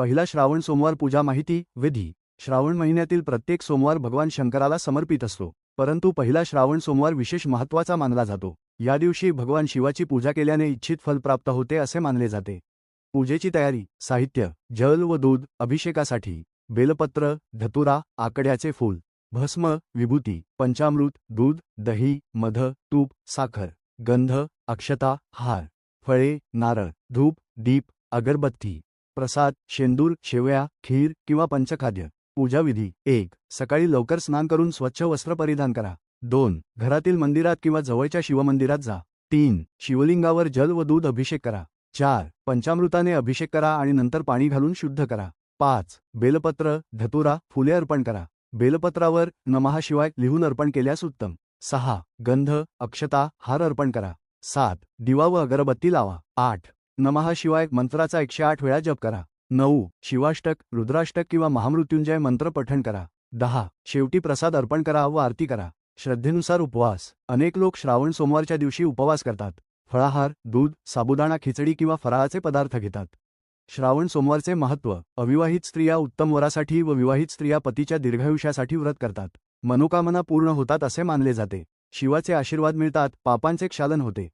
पहिला श्रावण सोमवार पूजा माहिती विधी श्रावण महिन्यातील प्रत्येक सोमवार भगवान शंकराला समर्पित असतो, परंतु पहिला श्रावण सोमवार विशेष महत्त्वाचा मानला जातो। या दिवशी भगवान शिवाची पूजा केल्याने इच्छित फल प्राप्त होते असे मानले जाते। पूजेची तयारी साहित्य जल व दूध अभिषेकासाठी बेलपत्र धतुरा आकड्याचे फूल भस्म विभूती पंचामृत दूध दही मध तूप साखर गंध अक्षता हार फळे नारळ धूप दीप अगरबत्ती प्रसाद शेंदूर शेवया खीर किंवा पंचखाद्य। पूजाविधी 1. सकाळी लवकर स्नान करून स्वच्छ वस्त्र परिधान करा। 2. घरातील मंदिरात किंवा जवळच्या शिवमंदिरात जा। 3. शिवलिंगावर जल व दूध अभिषेक करा। 4. पंचामृताने अभिषेक करा आणि नंतर पाणी घालून शुद्ध करा। 5. बेलपत्र धतुरा फुले अर्पण करा। बेलपत्रावर नमः शिवाय लिहून अर्पण केल्यास उत्तम। 6. गंध अक्षता हार अर्पण करा। 7. दिवा व अगरबत्ती लावा। 8. नमः शिवाय मंत्राचा 108 वेळा जप करा। 9. शिवाष्टक रुद्राष्टक किंवा महामृत्युंजय मंत्र पठण करा। 10. शेवटी प्रसाद अर्पण करा व आरती करा। श्रद्धेनुसार उपवास अनेक लोक श्रावण सोमवारच्या दिवशी उपवास करतात। फळाहार दूध साबुदाणा खिचडी किंवा फराळाचे पदार्थ घेतात। श्रावण सोमवारचे महत्त्व अविवाहित स्त्रिया उत्तम वरासाठी व विवाहित स्त्रिया पतीच्या दीर्घायुष्यासाठी व्रत करतात। मनोकामना पूर्ण होतात असे मानले जाते। शिवाचे आशीर्वाद मिळतात पापांचे क्षालन होते।